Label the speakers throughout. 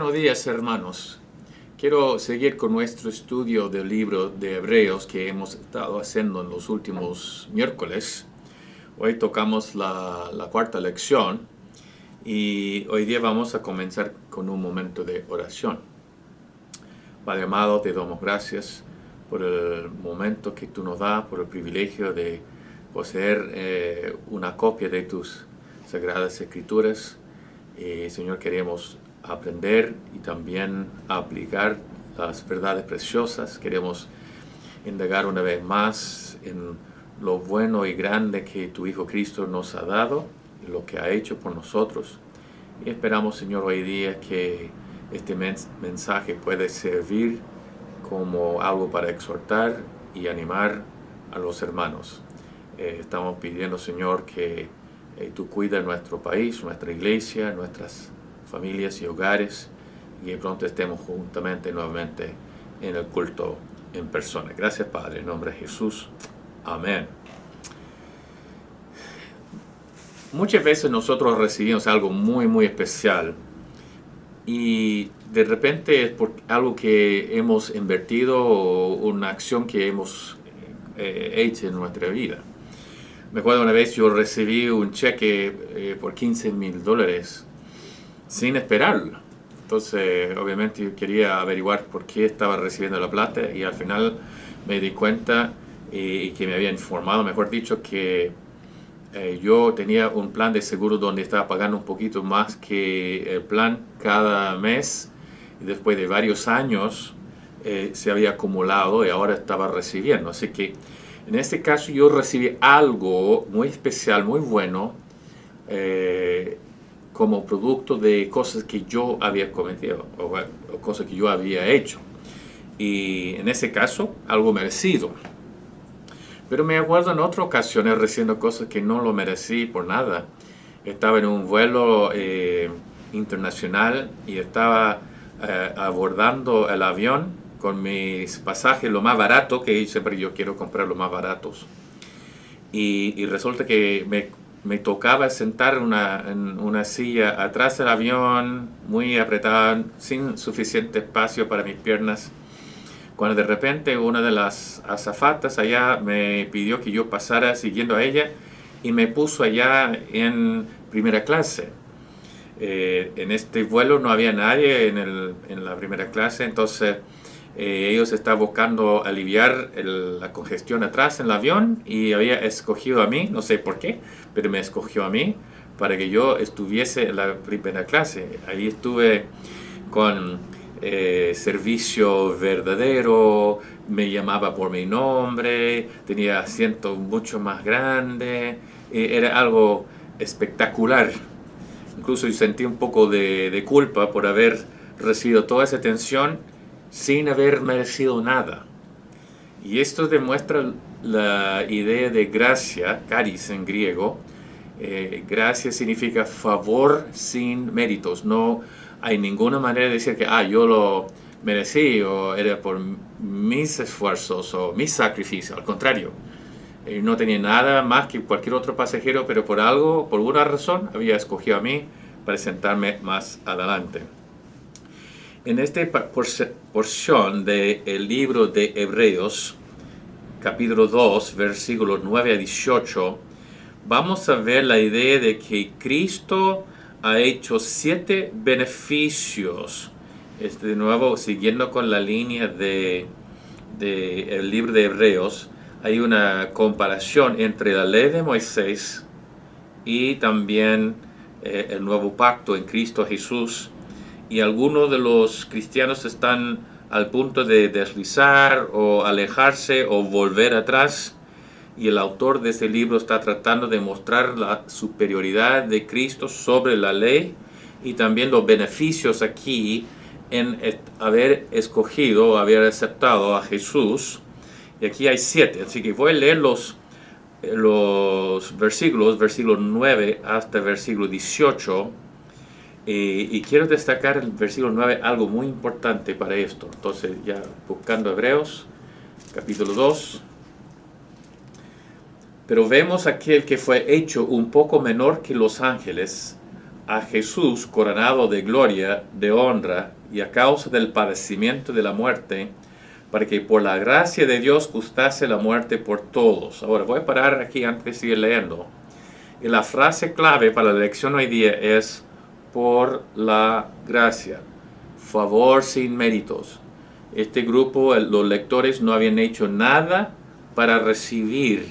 Speaker 1: Buenos días, hermanos. Quiero seguir con nuestro estudio del libro de Hebreos que hemos estado haciendo en los últimos miércoles. Hoy tocamos la cuarta lección y hoy día vamos a comenzar con un momento de oración. Padre amado, te damos gracias por el momento que tú nos das, por el privilegio de poseer una copia de tus Sagradas Escrituras. Señor, queremos aprender y también aplicar las verdades preciosas. Queremos indagar una vez más en lo bueno y grande que tu Hijo Cristo nos ha dado y lo que ha hecho por nosotros. Y esperamos, Señor, hoy día que este mensaje puede servir como algo para exhortar y animar a los hermanos. Estamos pidiendo, Señor, que tú cuides nuestro país, nuestra iglesia, nuestras familias y hogares, y pronto estemos juntamente nuevamente en el culto en persona. Gracias, Padre, en nombre de Jesús. Amén. Muchas veces nosotros recibimos algo muy especial y de repente es por algo que hemos invertido o una acción que hemos hecho en nuestra vida. Me acuerdo una vez yo recibí un cheque por $15,000 sin esperarlo. Entonces, obviamente yo quería averiguar por qué estaba recibiendo la plata y al final me di cuenta y que me había informado, mejor dicho, que yo tenía un plan de seguro donde estaba pagando un poquito más que el plan cada mes y después de varios años se había acumulado y ahora estaba recibiendo. Así que en este caso yo recibí algo muy especial, muy bueno, como producto de cosas que yo había cometido o cosas que yo había hecho. Y en ese caso, algo merecido. Pero me acuerdo en otras ocasiones recibiendo cosas que no lo merecí por nada. Estaba en un vuelo internacional y estaba abordando el avión con mis pasajes lo más barato, que siempre yo quiero comprar los más baratos. Y resulta que me tocaba sentar en una silla atrás del avión, muy apretada, sin suficiente espacio para mis piernas, cuando de repente una de las azafatas allá me pidió que yo pasara siguiendo a ella y me puso allá en primera clase. En este vuelo no había nadie en la primera clase, entonces ellos estaban buscando aliviar la congestión atrás en el avión y había escogido a mí, no sé por qué, pero me escogió a mí para que yo estuviese en la primera clase. Ahí estuve con servicio verdadero, me llamaba por mi nombre, tenía asiento mucho más grande, era algo espectacular. Incluso yo sentí un poco de culpa por haber recibido toda esa atención sin haber merecido nada. Y esto demuestra la idea de gracia, charis en griego. Gracia significa favor sin méritos. No hay ninguna manera de decir que yo lo merecí o era por mis esfuerzos o mis sacrificios. Al contrario, no tenía nada más que cualquier otro pasajero, pero por alguna razón había escogido a mí para sentarme más adelante. En esta porción del libro de Hebreos, capítulo 2, versículos 9 a 18, vamos a ver la idea de que Cristo ha hecho 7 beneficios. De nuevo, siguiendo con la línea del libro de Hebreos, hay una comparación entre la ley de Moisés y también el nuevo pacto en Cristo Jesús. Y algunos de los cristianos están al punto de deslizar o alejarse o volver atrás. Y el autor de este libro está tratando de mostrar la superioridad de Cristo sobre la ley y también los beneficios aquí en haber escogido, haber aceptado a Jesús. Y aquí hay 7, así que voy a leer los versículos 9 hasta versículo 18. Y quiero destacar el versículo 9, algo muy importante para esto. Entonces, ya buscando Hebreos, capítulo 2. Pero vemos aquel que fue hecho un poco menor que los ángeles, a Jesús coronado de gloria, de honra, y a causa del padecimiento de la muerte, para que por la gracia de Dios gustase la muerte por todos. Ahora voy a parar aquí antes de seguir leyendo. Y la frase clave para la lección hoy día es por la gracia, favor sin méritos. Este grupo, los lectores no habían hecho nada para recibir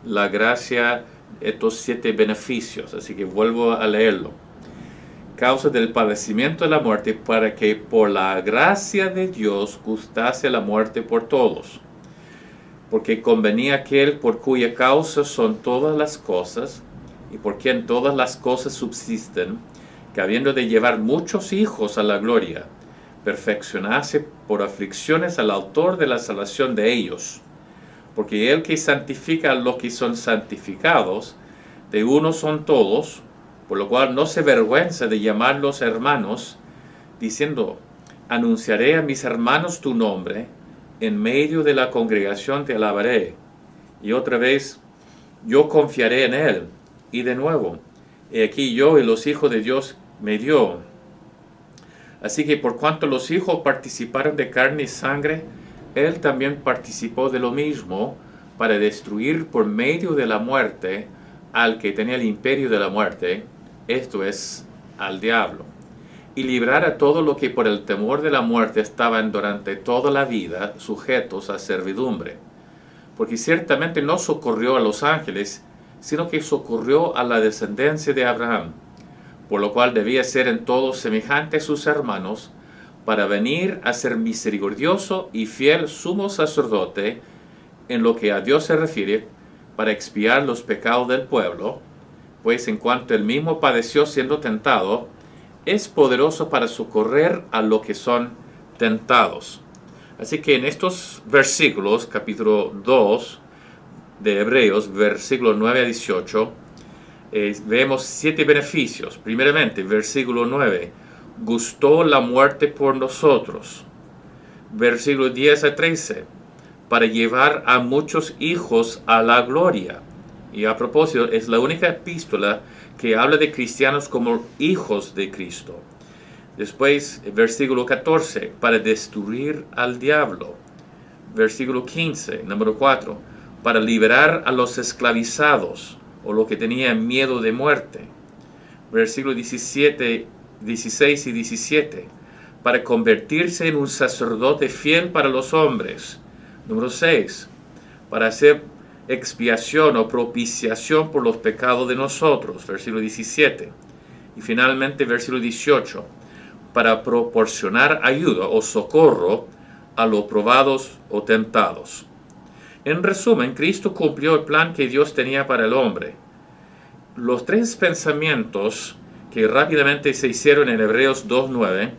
Speaker 1: la gracia, estos 7 beneficios, así que vuelvo a leerlo. Causa del padecimiento de la muerte, para que por la gracia de Dios gustase la muerte por todos. Porque convenía aquel por cuya causa son todas las cosas, y por quien todas las cosas subsisten, que habiendo de llevar muchos hijos a la gloria, perfeccionase por aflicciones al autor de la salvación de ellos. Porque el que santifica a los que son santificados, de uno son todos, por lo cual no se avergüenza de llamarlos hermanos, diciendo, anunciaré a mis hermanos tu nombre, en medio de la congregación te alabaré. Y otra vez, yo confiaré en él. Y de nuevo, he aquí yo y los hijos de Dios me dio. Así que por cuanto los hijos participaron de carne y sangre, él también participó de lo mismo, para destruir por medio de la muerte al que tenía el imperio de la muerte, esto es, al diablo, y librar a todo lo que por el temor de la muerte estaban durante toda la vida sujetos a servidumbre. Porque ciertamente no socorrió a los ángeles, sino que socorrió a la descendencia de Abraham, por lo cual debía ser en todo semejante a sus hermanos, para venir a ser misericordioso y fiel sumo sacerdote en lo que a Dios se refiere, para expiar los pecados del pueblo, pues en cuanto él mismo padeció siendo tentado, es poderoso para socorrer a los que son tentados. Así que en estos versículos, capítulo 2 de Hebreos, versículos 9 a 18, vemos 7 beneficios. Primeramente, versículo 9, gustó la muerte por nosotros. Versículo 10 a 13, para llevar a muchos hijos a la gloria. Y a propósito, es la única epístola que habla de cristianos como hijos de Cristo. Después, versículo 14, para destruir al diablo. Versículo 15, número 4, para liberar a los esclavizados o los que tenían miedo de muerte. Versículo 17, 16 y 17, para convertirse en un sacerdote fiel para los hombres. Número 6, para hacer expiación o propiciación por los pecados de nosotros, versículo 17. Y finalmente, versículo 18, para proporcionar ayuda o socorro a los probados o tentados. En resumen, Cristo cumplió el plan que Dios tenía para el hombre. Los 3 pensamientos que rápidamente se hicieron en Hebreos 2.9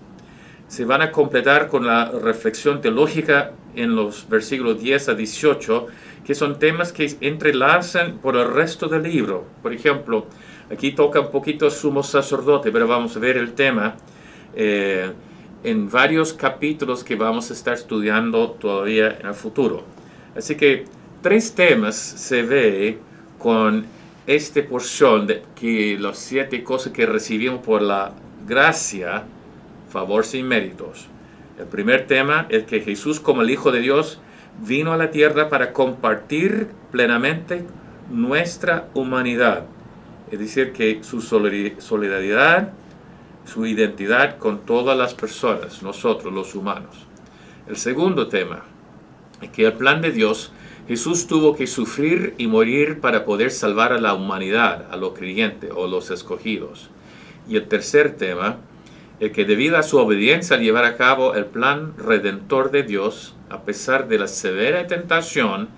Speaker 1: se van a completar con la reflexión teológica en los versículos 10 a 18, que son temas que entrelazan por el resto del libro. Por ejemplo, aquí toca un poquito sumo sacerdote, pero vamos a ver el tema en varios capítulos que vamos a estar estudiando todavía en el futuro. Así que 3 temas se ve con esta porción de que las 7 cosas que recibimos por la gracia, favor sin méritos. El primer tema es que Jesús, como el Hijo de Dios, vino a la tierra para compartir plenamente nuestra humanidad. Es decir, que su solidaridad, su identidad con todas las personas, nosotros los humanos. El segundo tema es que el plan de Dios, Jesús tuvo que sufrir y morir para poder salvar a la humanidad, a los creyentes o los escogidos. Y el tercer tema es que debido a su obediencia al llevar a cabo el plan redentor de Dios, a pesar de la severa tentación,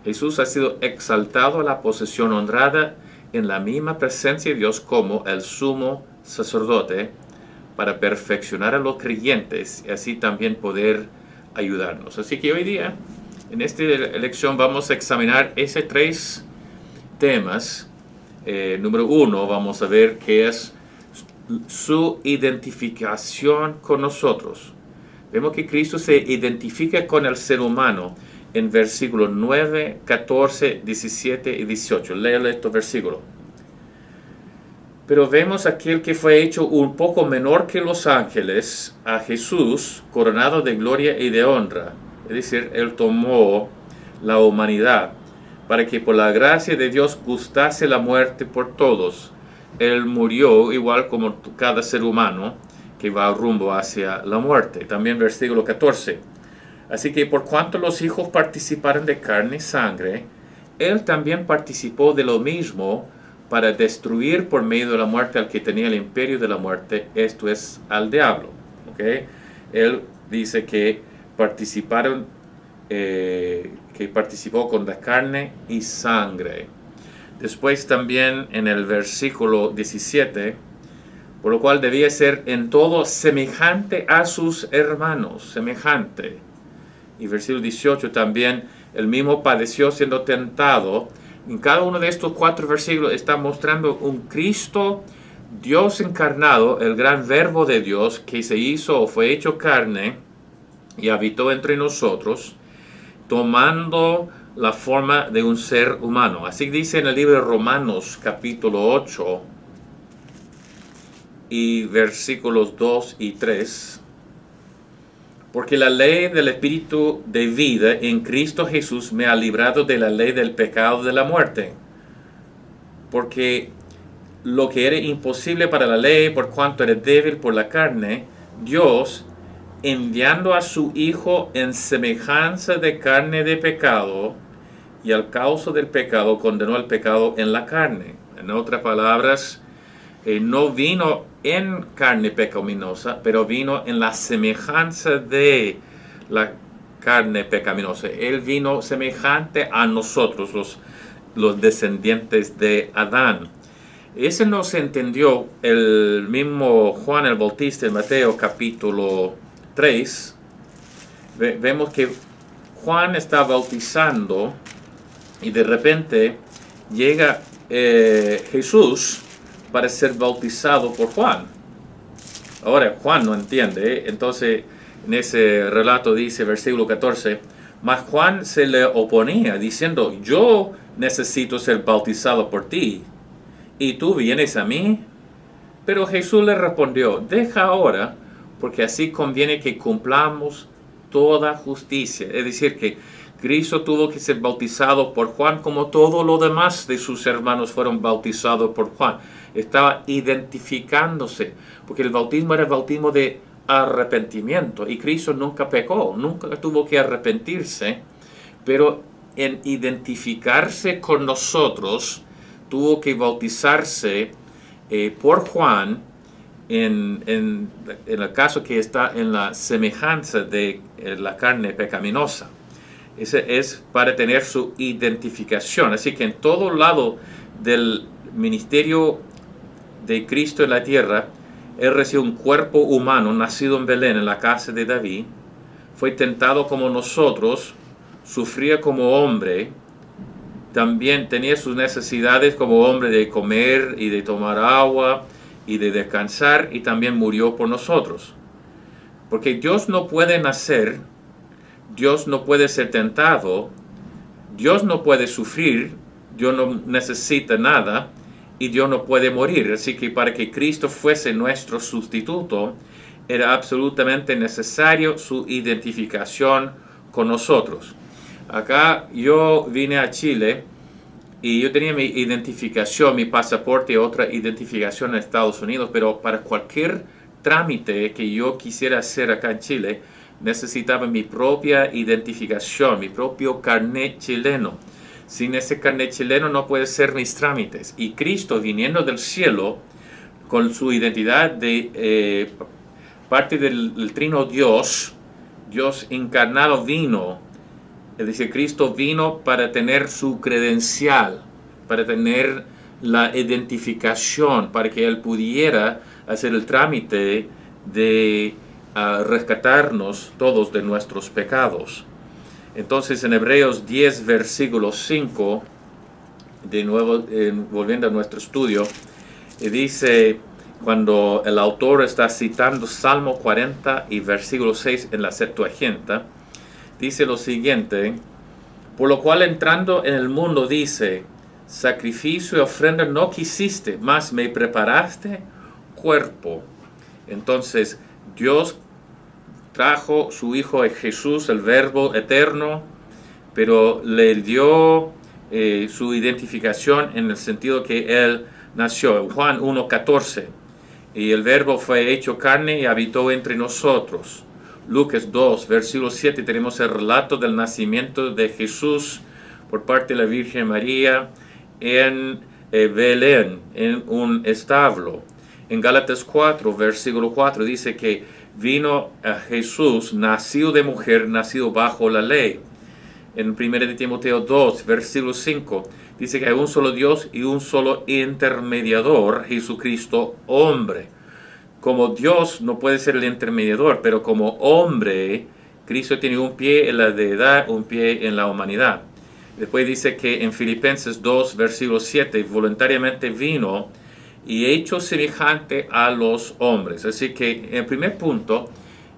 Speaker 1: Jesús ha sido exaltado a la posición honrada en la misma presencia de Dios como el sumo sacerdote, para perfeccionar a los creyentes y así también poder ayudarnos. Así que hoy día, en esta lección, vamos a examinar esos 3 temas. Número 1, vamos a ver qué es su identificación con nosotros. Vemos que Cristo se identifica con el ser humano en versículos 9, 14, 17 y 18. Léale estos versículos. Pero vemos aquel que fue hecho un poco menor que los ángeles, a Jesús, coronado de gloria y de honra. Es decir, Él tomó la humanidad para que por la gracia de Dios gustase la muerte por todos. Él murió igual como cada ser humano que va rumbo hacia la muerte. También versículo 14. Así que por cuanto los hijos participaron de carne y sangre, Él también participó de lo mismo para destruir por medio de la muerte al que tenía el imperio de la muerte, esto es, al diablo. ¿Okay? Él dice que participó con la carne y sangre. Después también en el versículo 17, por lo cual debía ser en todo semejante a sus hermanos, semejante. Y versículo 18 también, el mismo padeció siendo tentado. En cada uno de estos 4 versículos está mostrando un Cristo, Dios encarnado, el gran verbo de Dios que se hizo o fue hecho carne y habitó entre nosotros, tomando la forma de un ser humano. Así dice en el libro de Romanos capítulo 8 y versículos 2 y 3. Porque la ley del Espíritu de vida en Cristo Jesús me ha librado de la ley del pecado de la muerte. Porque lo que era imposible para la ley, por cuanto era débil por la carne, Dios, enviando a su Hijo en semejanza de carne de pecado, y al causa del pecado condenó al pecado en la carne. En otras palabras, no vino en carne pecaminosa, pero vino en la semejanza de la carne pecaminosa. Él vino semejante a nosotros, los descendientes de Adán. Ese no se entendió el mismo Juan el Bautista en Mateo capítulo 3. Vemos que Juan está bautizando y de repente llega Jesús para ser bautizado por Juan. Ahora Juan no entiende, entonces en ese relato dice, versículo 14, mas Juan se le oponía diciendo, yo necesito ser bautizado por ti, ¿y tú vienes a mí? Pero Jesús le respondió, deja ahora, porque así conviene que cumplamos toda justicia. Es decir, que Cristo tuvo que ser bautizado por Juan como todo lo demás de sus hermanos fueron bautizados por Juan. Estaba identificándose, porque el bautismo era el bautismo de arrepentimiento y Cristo nunca pecó, nunca tuvo que arrepentirse, pero en identificarse con nosotros tuvo que bautizarse por Juan en el caso que está en la semejanza de la carne pecaminosa. Ese es para tener su identificación. Así que en todo lado del ministerio de Cristo en la tierra, Él recibió un cuerpo humano, nacido en Belén, en la casa de David, fue tentado como nosotros, sufría como hombre, también tenía sus necesidades como hombre de comer y de tomar agua y de descansar, y también murió por nosotros. Porque Dios no puede nacer, Dios no puede ser tentado, Dios no puede sufrir, Dios no necesita nada, y Dios no puede morir. Así que para que Cristo fuese nuestro sustituto, era absolutamente necesario su identificación con nosotros. Acá yo vine a Chile y yo tenía mi identificación, mi pasaporte y otra identificación en Estados Unidos, pero para cualquier trámite que yo quisiera hacer acá en Chile, necesitaba mi propia identificación, mi propio carnet chileno. Sin ese carnet chileno no puede ser mis trámites. Y Cristo, viniendo del cielo, con su identidad de parte del trino Dios, Dios encarnado vino. Es decir, Cristo vino para tener su credencial, para tener la identificación, para que Él pudiera hacer el trámite de rescatarnos todos de nuestros pecados. Entonces en Hebreos 10, versículo 5, de nuevo volviendo a nuestro estudio, dice, cuando el autor está citando Salmo 40 y versículo 6 en la Septuaginta, dice lo siguiente, por lo cual entrando en el mundo dice, sacrificio y ofrenda no quisiste, mas me preparaste cuerpo. Entonces, Dios trajo su Hijo Jesús, el Verbo eterno, pero le dio su identificación en el sentido que Él nació. En Juan 1:14, y el Verbo fue hecho carne y habitó entre nosotros. Lucas 2, versículo 7, tenemos el relato del nacimiento de Jesús por parte de la Virgen María en Belén, en un establo. En Gálatas 4, versículo 4, dice que vino a Jesús, nacido de mujer, nacido bajo la ley. En 1 de Timoteo 2, versículo 5, dice que hay un solo Dios y un solo intermediador, Jesucristo, hombre. Como Dios no puede ser el intermediador, pero como hombre, Cristo tiene un pie en la deidad, un pie en la humanidad. Después dice que en Filipenses 2, versículo 7, voluntariamente vino y hecho semejante a los hombres. Así que el primer punto,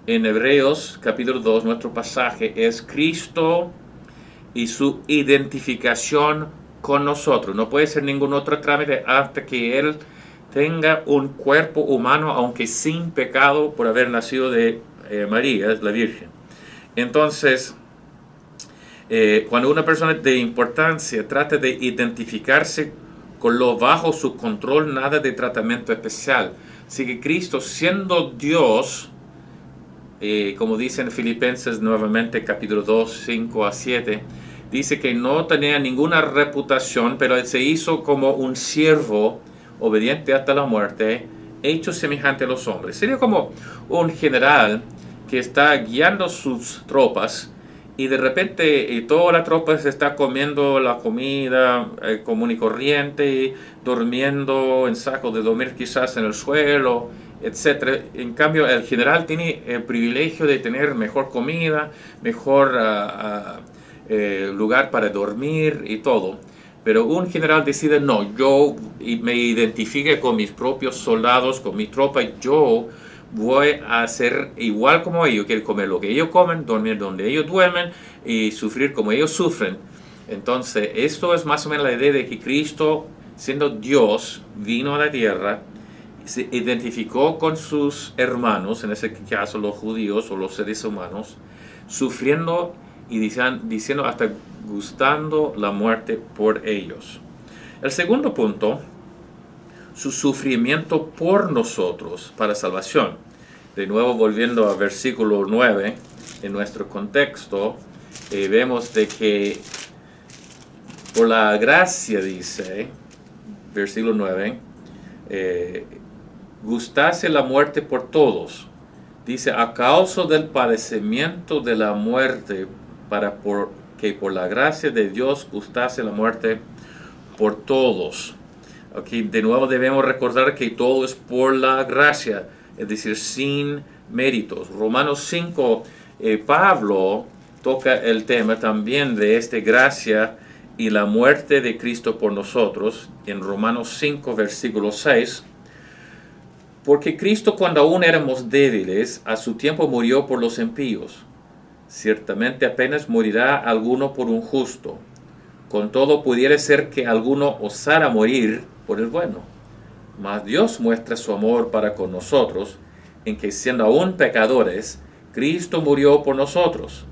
Speaker 1: en Hebreos capítulo 2, nuestro pasaje, es Cristo y su identificación con nosotros. No puede ser ningún otro trámite hasta que Él tenga un cuerpo humano, aunque sin pecado, por haber nacido de María, la Virgen. Entonces, cuando una persona de importancia trata de identificarse con lo bajo su control, nada de tratamiento especial. Así que Cristo, siendo Dios, como dice en Filipenses nuevamente, capítulo 2, 5 a 7, dice que no tenía ninguna reputación, pero Él se hizo como un siervo, obediente hasta la muerte, hecho semejante a los hombres. Sería como un general que está guiando sus tropas y de repente toda la tropa se está comiendo la comida común y corriente, durmiendo en sacos de dormir quizás en el suelo, etc. En cambio, el general tiene el privilegio de tener mejor comida, mejor lugar para dormir y todo. Pero un general decide, no, yo me identifique con mis propios soldados, con mi tropa, y yo voy a ser igual como ellos. Quiero comer lo que ellos comen, dormir donde ellos duermen y sufrir como ellos sufren. Entonces, esto es más o menos la idea de que Cristo, siendo Dios, vino a la tierra, se identificó con sus hermanos, en ese caso los judíos o los seres humanos, sufriendo y diciendo hasta gustando la muerte por ellos. El segundo punto, su sufrimiento por nosotros para salvación. De nuevo, volviendo al versículo 9, en nuestro contexto, vemos de que por la gracia, dice, versículo 9, gustase la muerte por todos. Dice, a causa del padecimiento de la muerte, que por la gracia de Dios gustase la muerte por todos. Aquí de nuevo debemos recordar que todo es por la gracia, es decir, sin méritos. Romanos 5, Pablo toca el tema también de esta gracia y la muerte de Cristo por nosotros, en Romanos 5, versículo 6. Porque Cristo, cuando aún éramos débiles, a su tiempo murió por los impíos. Ciertamente apenas morirá alguno por un justo. Con todo pudiera ser que alguno osara morir por el bueno. Mas Dios muestra su amor para con nosotros, en que siendo aún pecadores, Cristo murió por nosotros.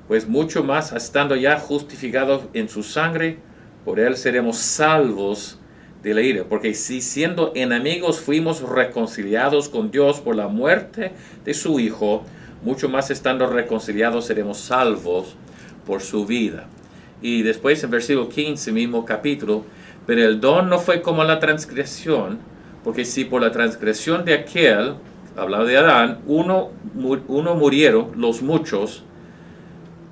Speaker 1: Pues mucho más, estando ya justificados en su sangre, por él seremos salvos de la ira. Porque si siendo enemigos fuimos reconciliados con Dios por la muerte de su Hijo, mucho más estando reconciliados seremos salvos por su vida. Y después en versículo 15, mismo capítulo, pero el don no fue como la transgresión, porque si por la transgresión de aquel, hablaba de Adán, uno murieron, los muchos,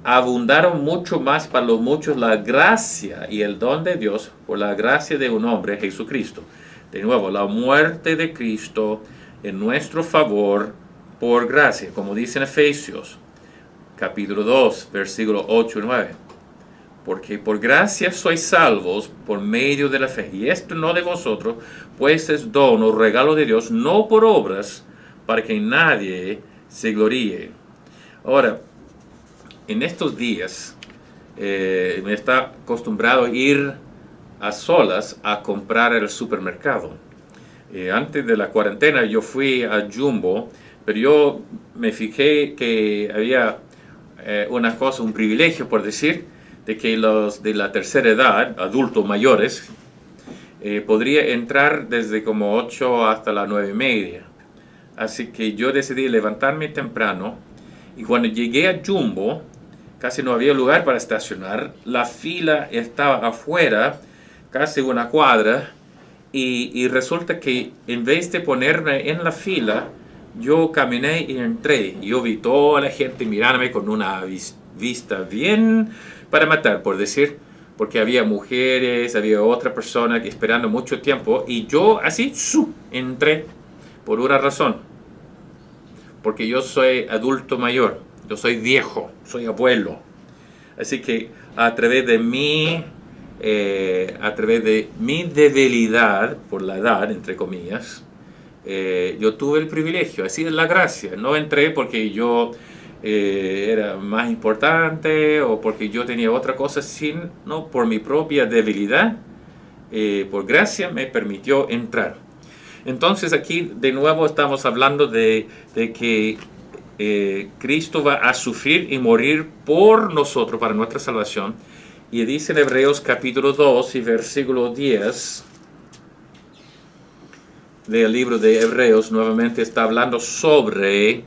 Speaker 1: abundaron mucho más para los muchos la gracia y el don de Dios por la gracia de un hombre, Jesucristo. De nuevo, la muerte de Cristo en nuestro favor por gracia, como dice en Efesios, capítulo 2, versículos 8 y 9. Porque por gracia sois salvos por medio de la fe. Y esto no de vosotros, pues es don o regalo de Dios, no por obras, para que nadie se gloríe. Ahora, en estos días, me está acostumbrado a ir a solas a comprar al supermercado. Antes de la cuarentena yo fui a Jumbo, pero yo me fijé que había una cosa, un privilegio por decir, de que los de la tercera edad, adultos mayores, podría entrar desde como 8 hasta las 9:30. Así que yo decidí levantarme temprano y cuando llegué a Jumbo, casi no había lugar para estacionar. La fila estaba afuera, casi una cuadra, y resulta que en vez de ponerme en la fila, yo caminé y entré. Yo vi toda la gente mirándome con una vista bien para matar, por decir, porque había mujeres, había otra persona esperando mucho tiempo, y yo así entré por una razón, porque yo soy adulto mayor, yo soy viejo, soy abuelo. Así que a través de mi debilidad por la edad, entre comillas, yo tuve el privilegio, así es la gracia. No entré porque yo era más importante o porque yo tenía otra cosa, sino por mi propia debilidad, por gracia me permitió entrar. Entonces aquí de nuevo estamos hablando de que Cristo va a sufrir y morir por nosotros, para nuestra salvación. Y dice en Hebreos capítulo 2 y versículo 10 del libro de Hebreos, nuevamente está hablando sobre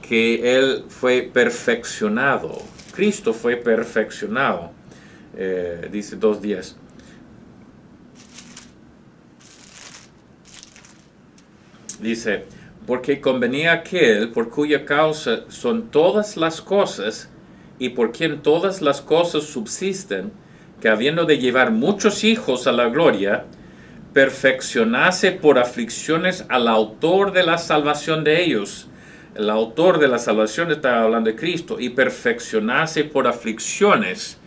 Speaker 1: que Él fue perfeccionado. Cristo fue perfeccionado. Dice 2:10. Dice, porque convenía aquel por cuya causa son todas las cosas y por quien todas las cosas subsisten, que habiendo de llevar muchos hijos a la gloria, perfeccionase por aflicciones al autor de la salvación de ellos. El autor de la salvación está hablando de Cristo, y perfeccionase por aflicciones.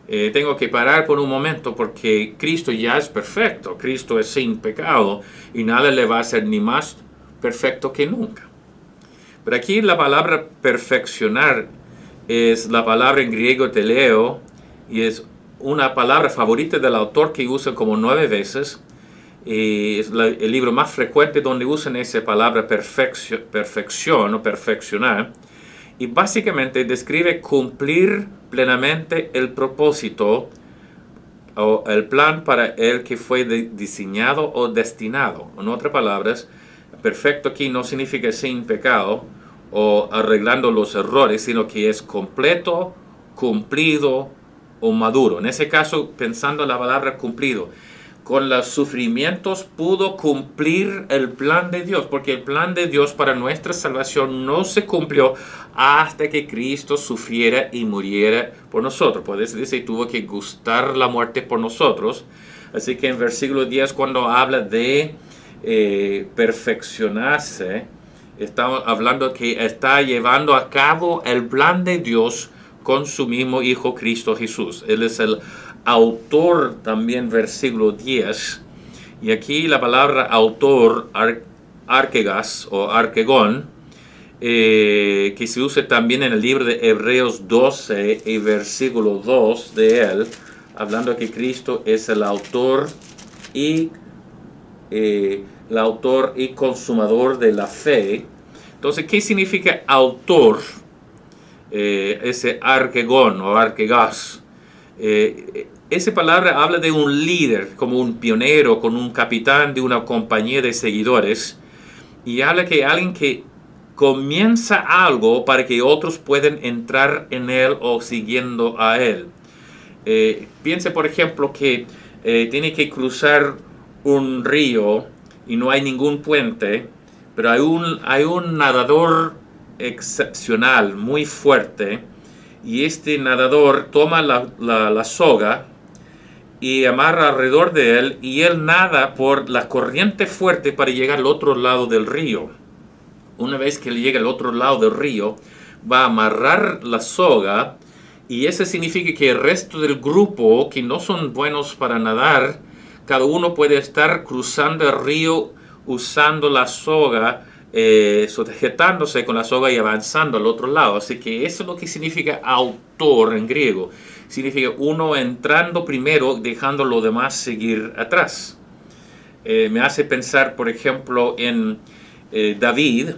Speaker 1: Tengo que parar por un momento porque Cristo ya es perfecto, Cristo es sin pecado y nada le va a hacer ni más perfecto que nunca. Pero aquí la palabra perfeccionar es la palabra en griego teleo, y es una palabra favorita del autor que usa como 9 veces. Es el libro más frecuente donde usan esa palabra perfección o perfeccionar, y básicamente describe cumplir plenamente el propósito o el plan para el que fue diseñado o destinado. En otras palabras, perfecto aquí no significa sin pecado o arreglando los errores, sino que es completo, cumplido o maduro. En ese caso, pensando en la palabra cumplido, con los sufrimientos pudo cumplir el plan de Dios, porque el plan de Dios para nuestra salvación no se cumplió hasta que Cristo sufriera y muriera por nosotros. Por eso dice, tuvo que gustar la muerte por nosotros. Así que en versículo 10, cuando habla de perfeccionarse, estamos hablando que está llevando a cabo el plan de Dios con su mismo Hijo Cristo Jesús. Él es el autor también, versículo 10, y aquí la palabra autor, arkegas o arkegon, que se usa también en el libro de Hebreos 12 y versículo 2 de él, hablando que Cristo es el autor y consumador de la fe. Entonces, ¿qué significa autor? Ese arkegon o arkegas. Esa palabra habla de un líder, como un pionero, con un capitán de una compañía de seguidores, y habla que alguien que comienza algo para que otros puedan entrar en él o siguiendo a él. Piense, por ejemplo, que tiene que cruzar un río y no hay ningún puente, pero hay un nadador excepcional, muy fuerte, y este nadador toma la soga y amarra alrededor de él, y él nada por la corriente fuerte para llegar al otro lado del río. Una vez que él llega al otro lado del río, va a amarrar la soga, y eso significa que el resto del grupo, que no son buenos para nadar, cada uno puede estar cruzando el río usando la soga, sujetándose con la soga y avanzando al otro lado. Así que eso es lo que significa autor en griego. significa uno entrando primero, dejando lo demás seguir atrás. Me hace pensar, por ejemplo, en David,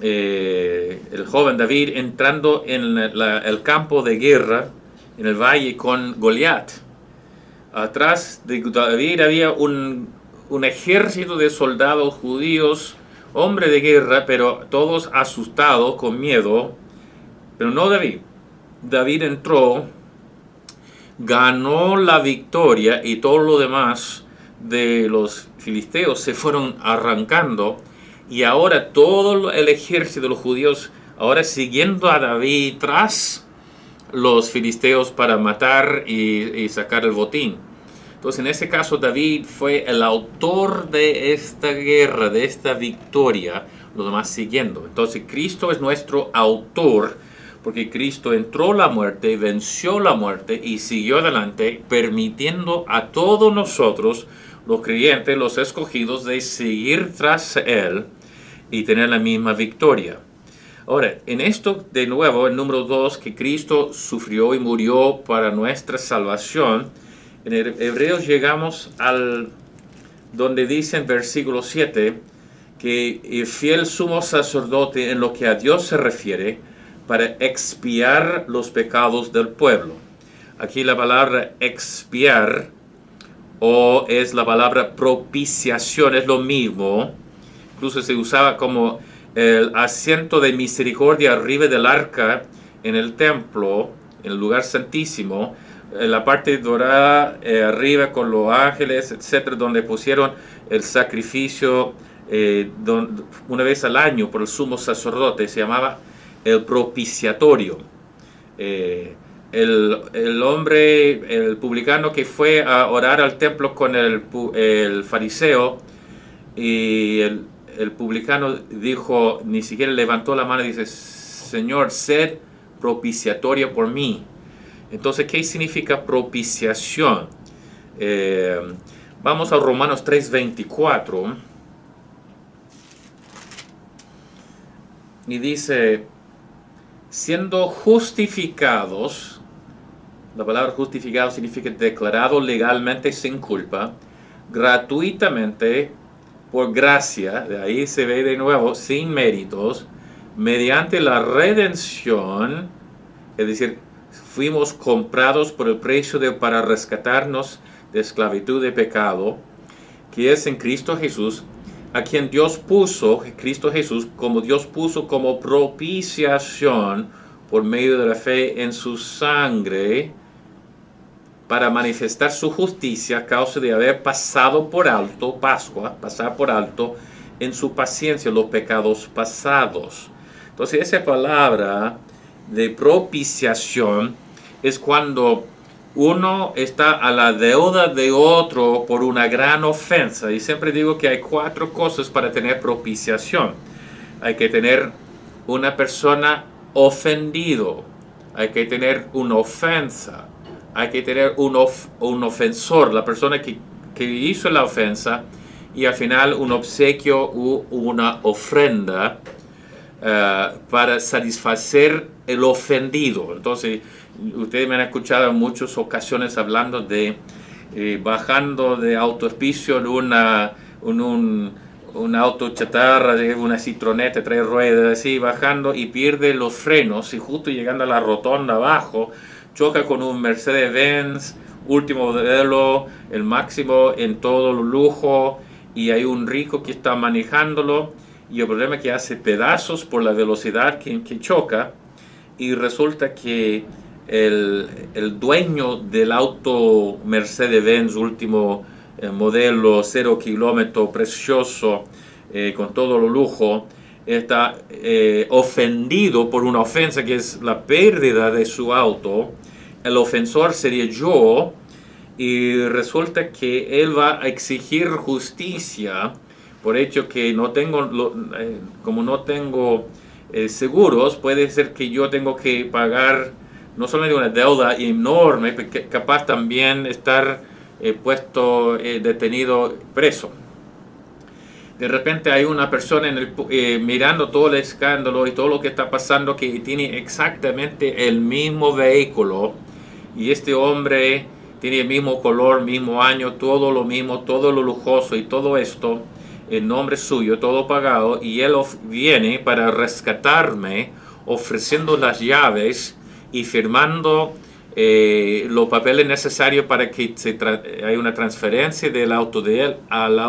Speaker 1: el joven David entrando en el campo de guerra, en el valle con Goliat. Atrás de David había un ejército de soldados judíos, hombres de guerra, pero todos asustados, con miedo, pero no David. David entró, ganó la victoria y todo lo demás de los filisteos se fueron arrancando, y ahora todo el ejército de los judíos ahora siguiendo a David tras los filisteos para matar y sacar el botín. Entonces, en ese caso, David fue el autor de esta guerra, de esta victoria, los demás siguiendo. Entonces, Cristo es nuestro autor, porque Cristo entró la muerte, venció la muerte y siguió adelante, permitiendo a todos nosotros, los creyentes, los escogidos, de seguir tras Él y tener la misma victoria. Ahora, en esto, de nuevo, el número 2, que Cristo sufrió y murió para nuestra salvación, en Hebreos llegamos al donde dice en versículo 7 que el fiel sumo sacerdote en lo que a Dios se refiere para expiar los pecados del pueblo. Aquí la palabra expiar o es la palabra propiciación, es lo mismo. Incluso se usaba como el asiento de misericordia arriba del arca en el templo, en el lugar santísimo, la parte dorada arriba con los ángeles, etcétera, donde pusieron el sacrificio una vez al año por el sumo sacerdote. Se llamaba el propiciatorio. El hombre, el publicano que fue a orar al templo con el fariseo, y el publicano dijo, ni siquiera levantó la mano y dice, Señor, sed propiciatoria por mí. Entonces, ¿qué significa propiciación? Vamos a Romanos 3:24 y dice, siendo justificados, la palabra justificado significa declarado legalmente sin culpa, gratuitamente, por gracia, de ahí se ve de nuevo, sin méritos, mediante la redención, es decir, fuimos comprados por el precio para rescatarnos de esclavitud de pecado, que es en Cristo Jesús, a quien Dios puso, Cristo Jesús, como Dios puso como propiciación por medio de la fe en su sangre, para manifestar su justicia a causa de haber pasado por alto, Pascua, pasar por alto, en su paciencia los pecados pasados. Entonces, esa palabra de propiciación es cuando uno está a la deuda de otro por una gran ofensa. Y siempre digo que hay 4 cosas para tener propiciación. Hay que tener una persona ofendido, hay que tener una ofensa, hay que tener un ofensor, la persona que hizo la ofensa, y al final un obsequio u una ofrenda para satisfacer el ofendido. Entonces, ustedes me han escuchado en muchas ocasiones hablando de bajando de autohospicio en un auto chatarra, una citroneta, 3 ruedas, así, bajando y pierde los frenos, y justo llegando a la rotonda abajo, choca con un Mercedes-Benz, último modelo, el máximo en todo el lujo, y hay un rico que está manejándolo, y el problema es que hace pedazos por la velocidad que choca, y resulta que el dueño del auto Mercedes-Benz último modelo, 0 kilómetro, precioso, con todo lo lujo, está ofendido por una ofensa que es la pérdida de su auto. El ofensor sería yo, y resulta que él va a exigir justicia por hecho que no tengo, como no tengo seguros, puede ser que yo tengo que pagar no solamente una deuda enorme, capaz también estar puesto detenido, preso. De repente hay una persona mirando todo el escándalo y todo lo que está pasando, que tiene exactamente el mismo vehículo y este hombre tiene el mismo color, mismo año, todo lo mismo, todo lo lujoso y todo esto, en nombre suyo, todo pagado, y él viene para rescatarme, ofreciendo las llaves y firmando los papeles necesarios para que haya una transferencia del auto de él al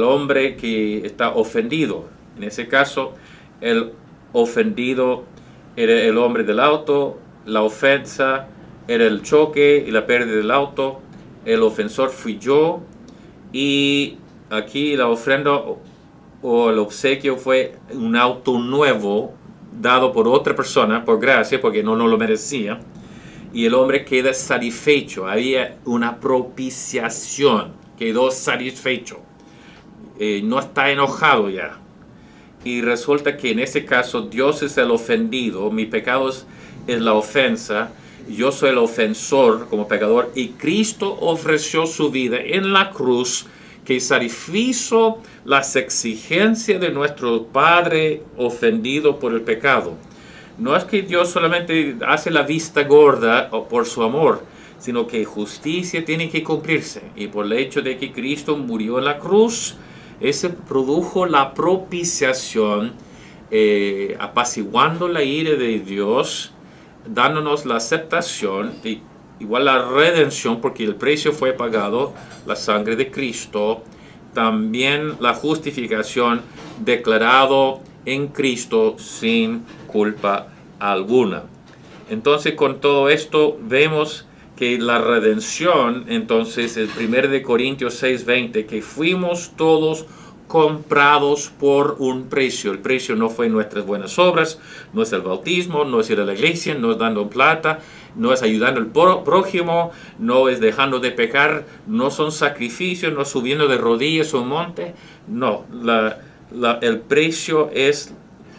Speaker 1: hombre que está ofendido. En ese caso, el ofendido era el hombre del auto, la ofensa era el choque y la pérdida del auto, el ofensor fui yo, y aquí la ofrenda o el obsequio fue un auto nuevo dado por otra persona, por gracia, porque no lo merecía, y el hombre queda satisfecho. Había una propiciación, quedó satisfecho, no está enojado ya. Y resulta que en ese caso Dios es el ofendido, mi pecado es la ofensa, yo soy el ofensor como pecador, y Cristo ofreció su vida en la cruz, que satisfizo las exigencias de nuestro Padre ofendido por el pecado. No es que Dios solamente hace la vista gorda por su amor, sino que justicia tiene que cumplirse. Y por el hecho de que Cristo murió en la cruz, ese produjo la propiciación, apaciguando la ira de Dios, dándonos la aceptación, igual la redención, porque el precio fue pagado, la sangre de Cristo, también la justificación, declarado en Cristo sin culpa alguna. Entonces, con todo esto vemos que la redención, entonces, el 1 Corintios 6:20, que fuimos todos comprados por un precio. El precio no fue nuestras buenas obras, no es el bautismo, no es ir a la iglesia, no es dando plata, no es ayudando al prójimo, no es dejando de pecar, no son sacrificios, no subiendo de rodillas a un monte. No, el precio es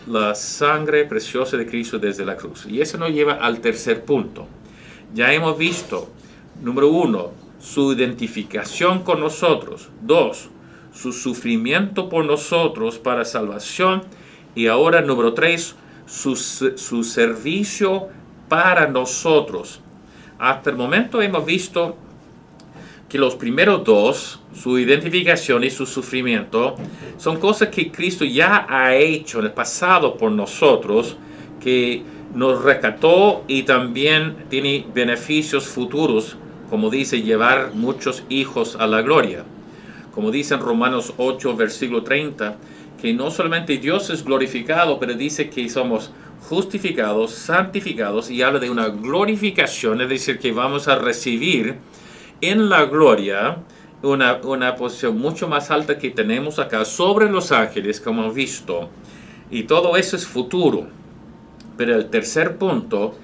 Speaker 1: la sangre preciosa de Cristo desde la cruz. Y eso nos lleva al tercer punto. Ya hemos visto, número 1, su identificación con nosotros. 2, su sufrimiento por nosotros para salvación. Y ahora, número 3, su servicio para nosotros. Hasta el momento hemos visto que los primeros dos, su identificación y su sufrimiento, son cosas que Cristo ya ha hecho en el pasado por nosotros, que nos rescató y también tiene beneficios futuros, como dice, llevar muchos hijos a la gloria. Como dice en Romanos 8, versículo 30, que no solamente Dios es glorificado, pero dice que somos justificados, santificados, y habla de una glorificación, es decir, que vamos a recibir en la gloria una posición mucho más alta que tenemos acá sobre los ángeles, como hemos visto, y todo eso es futuro. Pero el tercer punto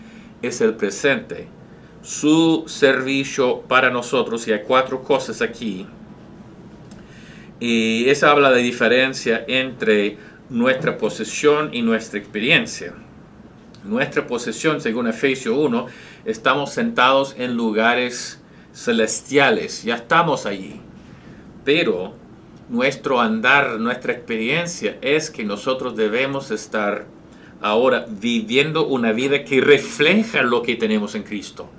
Speaker 1: es el presente, su servicio para nosotros, y hay 4 cosas aquí. Y esa habla de diferencia entre nuestra posesión y nuestra experiencia. Nuestra posesión, según Efesios 1, estamos sentados en lugares celestiales, ya estamos allí. Pero nuestro andar, nuestra experiencia es que nosotros debemos estar ahora viviendo una vida que refleja lo que tenemos en Cristo.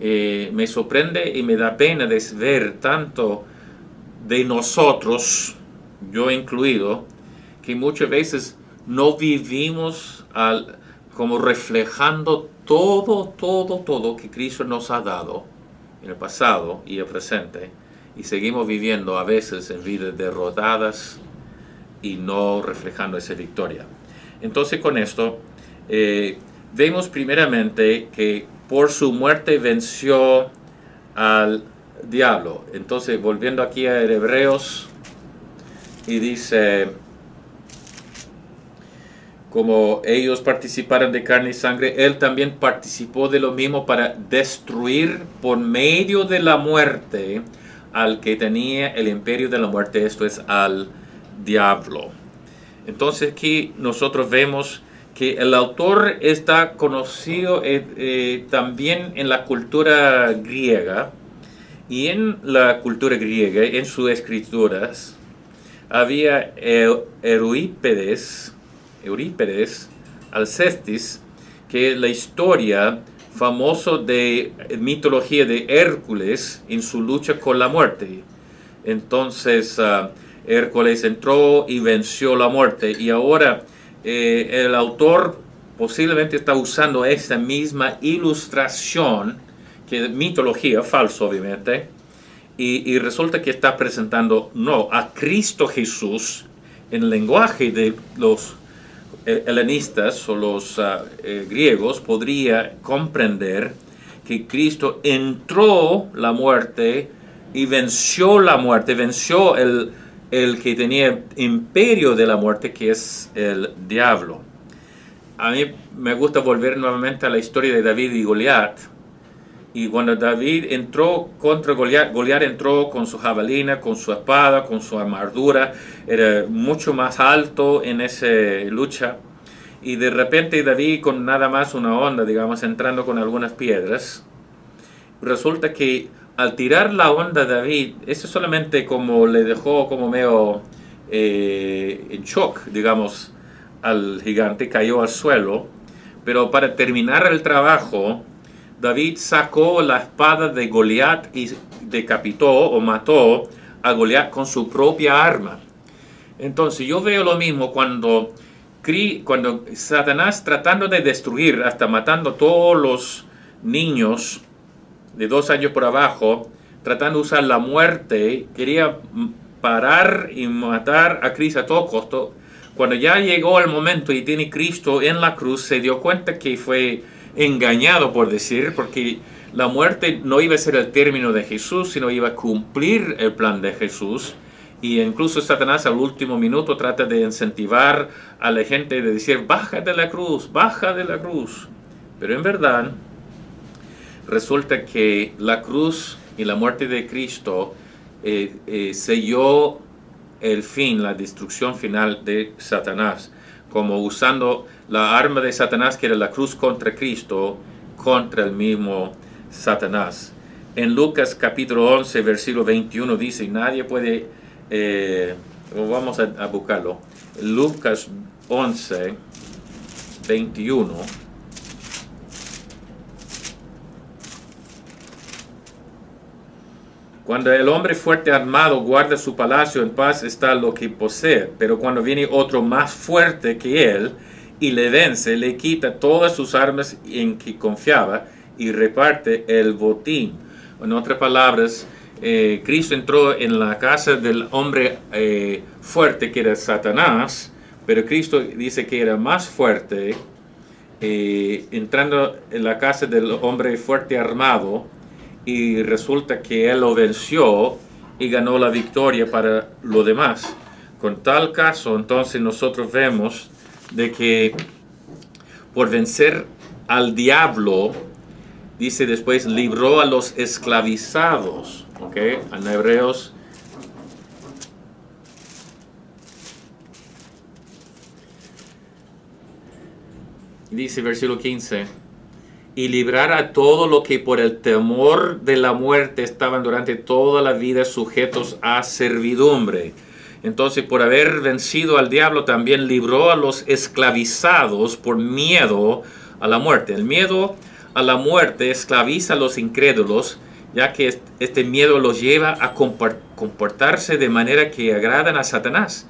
Speaker 1: Me sorprende y me da pena ver tanto de nosotros, yo incluido, que muchas veces no vivimos como reflejando todo que Cristo nos ha dado en el pasado y el presente, y seguimos viviendo a veces en vidas derrotadas y no reflejando esa victoria. Entonces, con esto vemos primeramente que por su muerte venció al diablo. Entonces, volviendo aquí a Hebreos, y dice: como ellos participaron de carne y sangre, él también participó de lo mismo para destruir por medio de la muerte al que tenía el imperio de la muerte, esto es, al diablo. Entonces aquí nosotros vemos que el autor está conocido también en la cultura griega, y en la cultura griega, en sus escrituras, había Eurípides, Alcestis, que la historia famoso de mitología de Hércules en su lucha con la muerte. Entonces Hércules entró y venció la muerte, y ahora el autor posiblemente está usando esta misma ilustración, que es mitología, falso obviamente, y resulta que está presentando no a Cristo Jesús en el lenguaje de los helenistas o los griegos. Podría comprender que Cristo entró la muerte y venció la muerte, venció el que tenía imperio de la muerte, que es el diablo. A mí me gusta volver nuevamente a la historia de David y Goliat. Y cuando David entró contra Goliat, Goliat entró con su jabalina, con su espada, con su armadura. Era mucho más alto en esa lucha. Y de repente David, con nada más una onda, digamos, entrando con algunas piedras, resulta que al tirar la onda David, eso solamente como le dejó como medio en shock, digamos, al gigante, cayó al suelo. Pero para terminar el trabajo, David sacó la espada de Goliat y decapitó o mató a Goliat con su propia arma. Entonces yo veo lo mismo cuando Satanás, tratando de destruir, hasta matando todos los niños de 2 años por abajo, tratando de usar la muerte, quería parar y matar a Cristo a todo costo. Cuando ya llegó el momento y tiene Cristo en la cruz, se dio cuenta que fue engañado, por decir, porque la muerte no iba a ser el término de Jesús, sino iba a cumplir el plan de Jesús. Y incluso Satanás al último minuto trata de incentivar a la gente, de decir, baja de la cruz, baja de la cruz. Pero en verdad, resulta que la cruz y la muerte de Cristo selló el fin, la destrucción final de Satanás, como usando la arma de Satanás, que era la cruz, contra Cristo, contra el mismo Satanás. En Lucas capítulo 11, versículo 21 dice, nadie puede, vamos a buscarlo, Lucas 11, 21. Cuando el hombre fuerte armado guarda su palacio, en paz está lo que posee. Pero cuando viene otro más fuerte que él y le vence, le quita todas sus armas en que confiaba y reparte el botín. En otras palabras, Cristo entró en la casa del hombre fuerte, que era Satanás, pero Cristo dice que era más fuerte, entrando en la casa del hombre fuerte armado, y resulta que él lo venció y ganó la victoria para lo demás. Con tal caso, entonces nosotros vemos de que por vencer al diablo, dice después, libró a los esclavizados. ¿Ok? En Hebreos dice, versículo 15, y librar a todo lo que por el temor de la muerte estaban durante toda la vida sujetos a servidumbre. Entonces, por haber vencido al diablo, también libró a los esclavizados por miedo a la muerte. El miedo a la muerte esclaviza a los incrédulos, ya que este miedo los lleva a comportarse de manera que agradan a Satanás.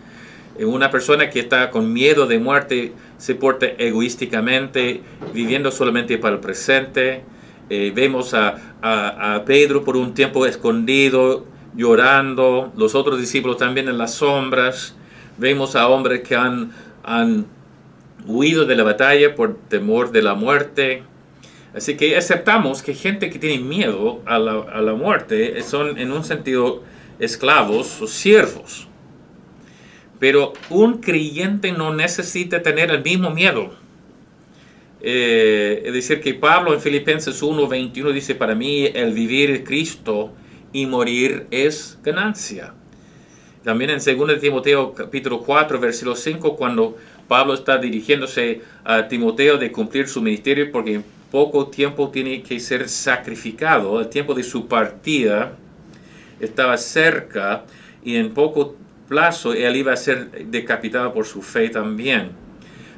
Speaker 1: Una persona que está con miedo de muerte se porta egoísticamente, viviendo solamente para el presente. Vemos a Pedro por un tiempo escondido, llorando. Los otros discípulos también en las sombras. Vemos a hombres que han huido de la batalla por temor de la muerte. Así que aceptamos que gente que tiene miedo a la muerte son en un sentido esclavos o siervos. Pero un creyente no necesita tener el mismo miedo. Es decir, que Pablo en Filipenses 1:21 dice, para mí el vivir es Cristo y morir es ganancia. También en 2 Timoteo capítulo 4, versículo 5, cuando Pablo está dirigiéndose a Timoteo de cumplir su ministerio, porque en poco tiempo tiene que ser sacrificado, el tiempo de su partida estaba cerca, y en poco plazo él iba a ser decapitado por su fe también.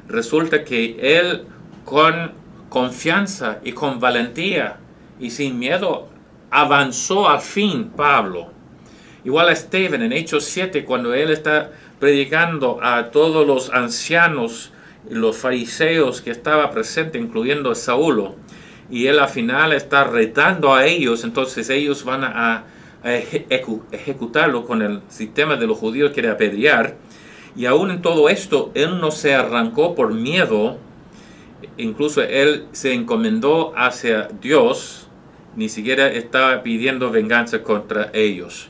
Speaker 1: Resulta que él, con confianza y con valentía y sin miedo avanzó al fin Pablo. Igual a Esteban en Hechos 7, cuando él está predicando a todos los ancianos, los fariseos que estaban presentes, incluyendo a Saulo, y él al final está retando a ellos, entonces ellos van a ejecutarlo con el sistema de los judíos que era apedrear. Y aún en todo esto, él no se arrancó por miedo, incluso él se encomendó hacia Dios, ni siquiera estaba pidiendo venganza contra ellos.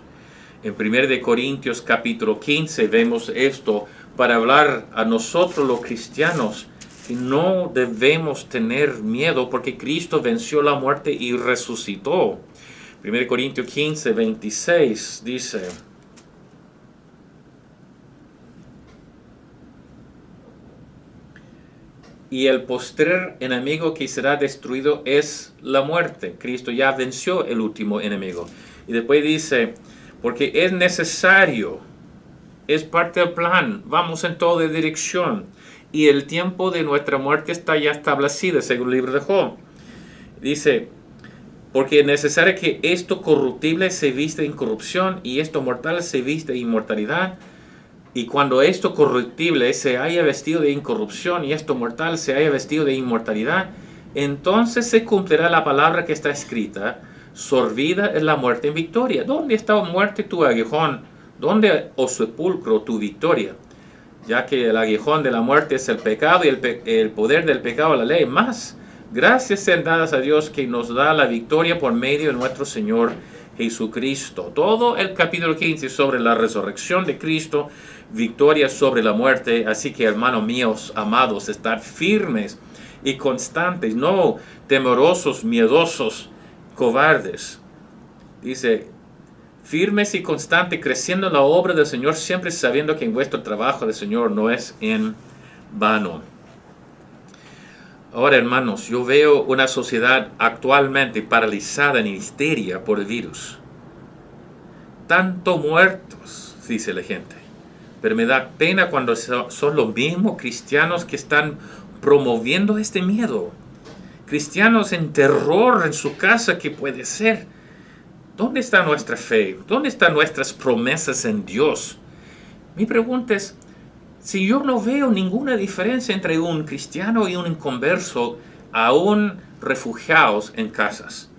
Speaker 1: En 1 de Corintios capítulo 15 vemos esto para hablar a nosotros los cristianos que no debemos tener miedo porque Cristo venció la muerte y resucitó. 1 Corintios 15, 26 dice: y el postrer enemigo que será destruido es la muerte. Cristo ya venció el último enemigo. Y después dice, porque es necesario, es parte del plan, vamos en toda dirección. Y el tiempo de nuestra muerte está ya establecido, según el libro de Job. Dice, porque es necesario que esto corruptible se vista de incorrupción y esto mortal se vista de inmortalidad. Y cuando esto corruptible se haya vestido de incorrupción y esto mortal se haya vestido de inmortalidad, entonces se cumplirá la palabra que está escrita, sorbida es la muerte en victoria. ¿Dónde está muerte tu aguijón? ¿Dónde, oh sepulcro, tu victoria? Ya que el aguijón de la muerte es el pecado y el poder del pecado la ley. Más, gracias sean dadas a Dios que nos da la victoria por medio de nuestro Señor Jesucristo. Todo el capítulo 15 sobre la resurrección de Cristo, victoria sobre la muerte. Así que, hermanos míos, amados, estar firmes y constantes, no temerosos, miedosos, cobardes. Dice, firmes y constantes, creciendo en la obra del Señor, siempre sabiendo que en vuestro trabajo del Señor no es en vano. Ahora, hermanos, yo veo una sociedad actualmente paralizada en histeria por el virus. Tanto muertos, dice la gente. Pero me da pena cuando son los mismos cristianos que están promoviendo este miedo. Cristianos en terror en su casa, que puede ser. ¿Dónde está nuestra fe? ¿Dónde están nuestras promesas en Dios? Mi pregunta es, si yo no veo ninguna diferencia entre un cristiano y un inconverso, aún refugiados en casas.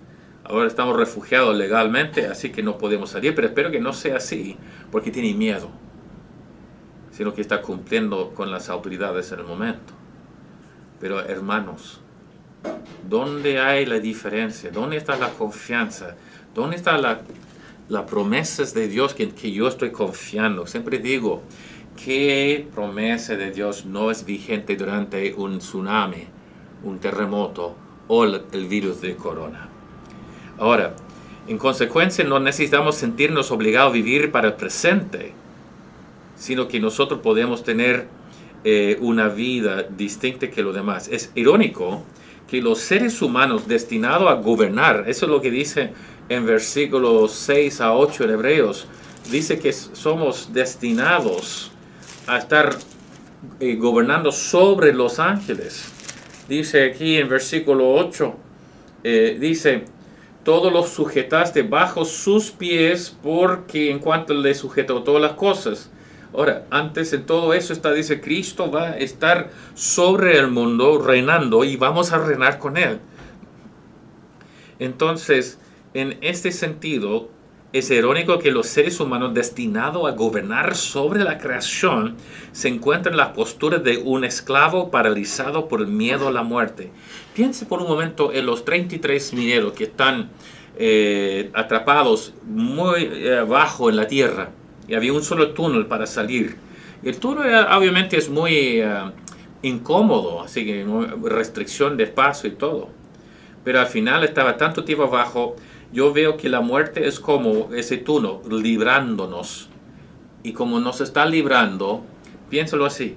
Speaker 1: Ahora estamos refugiados legalmente, así que no podemos salir, pero espero que no sea así, porque tiene miedo, sino que está cumpliendo con las autoridades en el momento. Pero hermanos, ¿dónde hay la diferencia? ¿Dónde está la confianza? ¿Dónde están las promesas de Dios que yo estoy confiando? Siempre digo, ¿qué promesa de Dios no es vigente durante un tsunami, un terremoto o el virus de corona? Ahora, en consecuencia, no necesitamos sentirnos obligados a vivir para el presente, sino que nosotros podemos tener una vida distinta que los demás. Es irónico que los seres humanos destinados a gobernar, eso es lo que dice en versículos 6 a 8 en Hebreos, dice que somos destinados a estar gobernando sobre los ángeles. Dice aquí en versículo 8, dice, todos los sujetaste bajo sus pies porque en cuanto le sujetó todas las cosas. Ahora, antes de todo eso dice, Cristo va a estar sobre el mundo reinando y vamos a reinar con Él. Entonces, en este sentido, es irónico que los seres humanos destinados a gobernar sobre la creación se encuentran en la postura de un esclavo paralizado por el miedo a la muerte. Piense por un momento en los 33 mineros que están atrapados muy abajo en la tierra y había un solo túnel para salir. El túnel obviamente es muy incómodo, así que restricción de espacio y todo. Pero al final estaba tanto tiempo abajo. Yo veo que la muerte es como ese túnel, librándonos. Y como nos está librando, piénsalo así,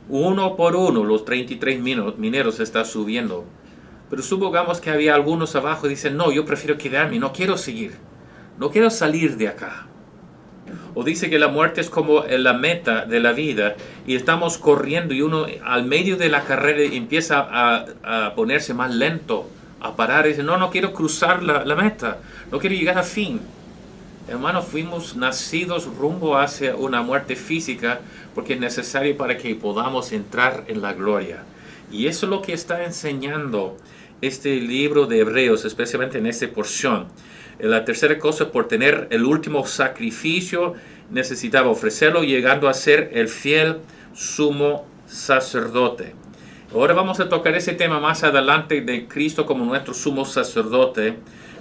Speaker 1: uno por uno los 33 mineros están subiendo. Pero supongamos que había algunos abajo y dicen, no, yo prefiero quedarme, no quiero seguir, no quiero salir de acá. O dice que la muerte es como la meta de la vida y estamos corriendo y uno al medio de la carrera empieza a ponerse más lento, a parar y dice, no quiero cruzar la meta, no quiero llegar al fin. Hermanos, fuimos nacidos rumbo hacia una muerte física porque es necesario para que podamos entrar en la gloria. Y eso es lo que está enseñando este libro de Hebreos, especialmente en esta porción. La tercera cosa, por tener el último sacrificio, necesitaba ofrecerlo, llegando a ser el fiel sumo sacerdote. Ahora vamos a tocar ese tema más adelante de Cristo como nuestro sumo sacerdote,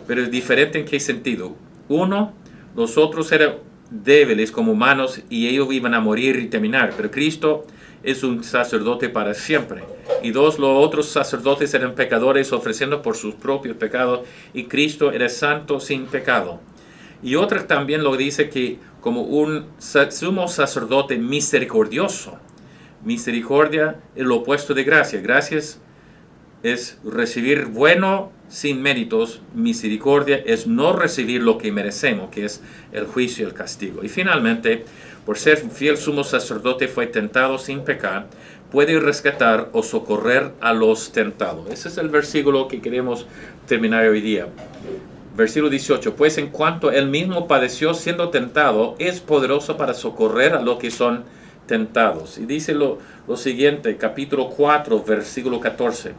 Speaker 1: pero es diferente en qué sentido. Uno, nosotros eran débiles como humanos y ellos iban a morir y terminar, pero Cristo es un sacerdote para siempre. Y dos, los otros sacerdotes eran pecadores ofreciendo por sus propios pecados y Cristo era santo sin pecado. Y otra también lo dice que como un sumo sacerdote misericordioso. Misericordia es lo opuesto de gracia. Gracias es recibir bueno sin méritos. Misericordia es no recibir lo que merecemos, que es el juicio y el castigo. Y finalmente, por ser fiel sumo sacerdote, fue tentado sin pecar, puede rescatar o socorrer a los tentados. Ese es el versículo que queremos terminar hoy día. Versículo 18. Pues en cuanto él mismo padeció siendo tentado, es poderoso para socorrer a los que son tentados. Y dice lo siguiente, capítulo 4, versículo 14.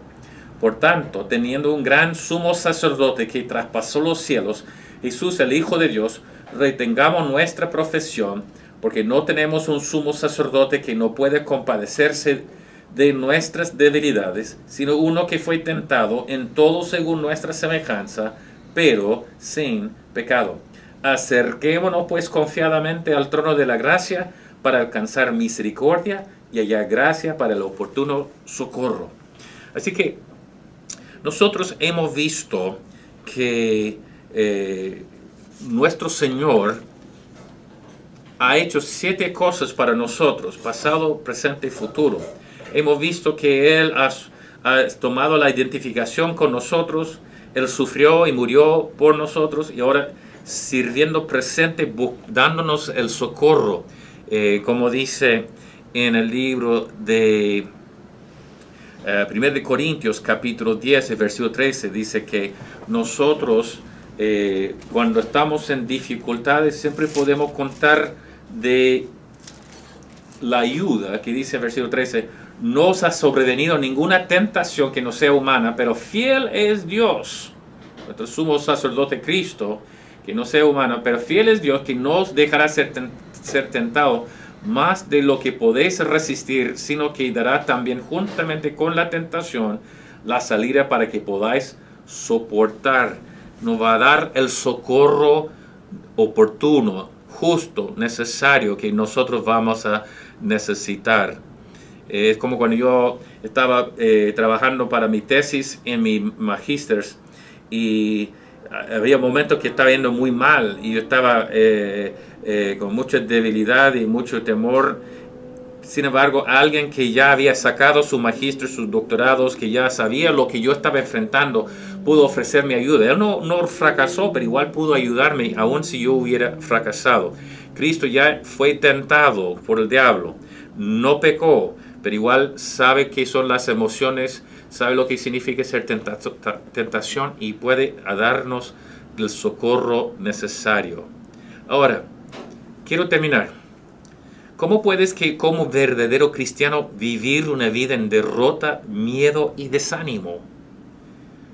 Speaker 1: Por tanto, teniendo un gran sumo sacerdote que traspasó los cielos, Jesús, el Hijo de Dios, retengamos nuestra profesión, porque no tenemos un sumo sacerdote que no puede compadecerse de nuestras debilidades, sino uno que fue tentado en todo según nuestra semejanza, pero sin pecado. Acerquémonos pues confiadamente al trono de la gracia para alcanzar misericordia y hallar gracia para el oportuno socorro. Así que nosotros hemos visto que nuestro Señor ha hecho 7 cosas para nosotros, pasado, presente y futuro. Hemos visto que Él ha tomado la identificación con nosotros, Él sufrió y murió por nosotros y ahora sirviendo presente, dándonos el socorro. Como dice en el libro de 1 de Corintios, capítulo 10, versículo 13, dice que nosotros cuando estamos en dificultades siempre podemos contar de la ayuda, que dice en versículo 13, no os ha sobrevenido ninguna tentación que no sea humana, pero fiel es Dios, nuestro sumo sacerdote Cristo, que no sea humano, pero fiel es Dios que no os dejará ser tentado más de lo que podéis resistir, sino que dará también juntamente con la tentación la salida para que podáis soportar. Nos va a dar el socorro oportuno, justo, necesario que nosotros vamos a necesitar. Es como cuando yo estaba trabajando para mi tesis en mi magíster y había momentos que estaba yendo muy mal y yo estaba con mucha debilidad y mucho temor. Sin embargo, alguien que ya había sacado su magíster, sus doctorados, que ya sabía lo que yo estaba enfrentando, pudo ofrecerme ayuda. Él no fracasó, pero igual pudo ayudarme, aun si yo hubiera fracasado. Cristo ya fue tentado por el diablo, no pecó, pero igual sabe qué son las emociones, sabe lo que significa ser tentación y puede darnos el socorro necesario. Ahora, quiero terminar. ¿Cómo puedes que como verdadero cristiano vivir una vida en derrota, miedo y desánimo?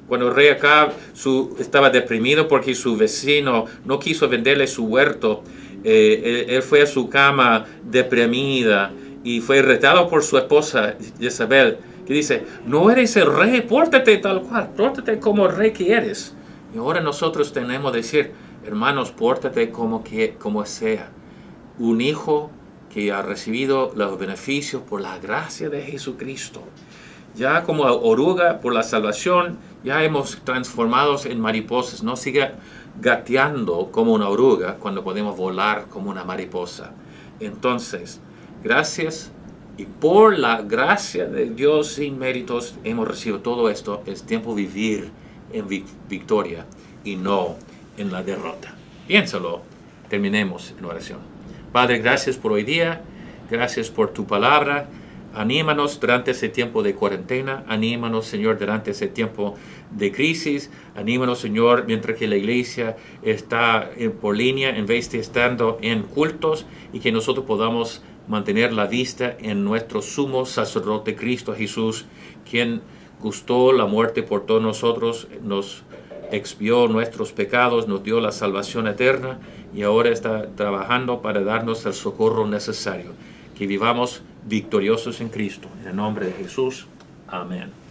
Speaker 1: Cuando el rey Acab estaba deprimido porque su vecino no quiso venderle su huerto, él fue a su cama deprimida y fue retado por su esposa Jezabel, que dice, no eres el rey, pórtate tal cual, pórtate como el rey que eres. Y ahora nosotros tenemos que decir, hermanos, pórtate como sea. Un hijo que ha recibido los beneficios por la gracia de Jesucristo. Ya como oruga por la salvación, ya hemos transformados en mariposas. No siga gateando como una oruga cuando podemos volar como una mariposa. Entonces, gracias y por la gracia de Dios sin méritos hemos recibido todo esto. Es tiempo de vivir en victoria y no en la derrota. Piénsalo. Terminemos en oración. Padre, gracias por hoy día, gracias por tu palabra. Anímanos durante ese tiempo de cuarentena, anímanos, Señor, durante ese tiempo de crisis, anímanos, Señor, mientras que la iglesia está por línea en vez de estando en cultos, y que nosotros podamos mantener la vista en nuestro sumo sacerdote Cristo Jesús, quien gustó la muerte por todos nosotros, nos expió nuestros pecados, nos dio la salvación eterna y ahora está trabajando para darnos el socorro necesario. Que vivamos victoriosos en Cristo. En el nombre de Jesús. Amén.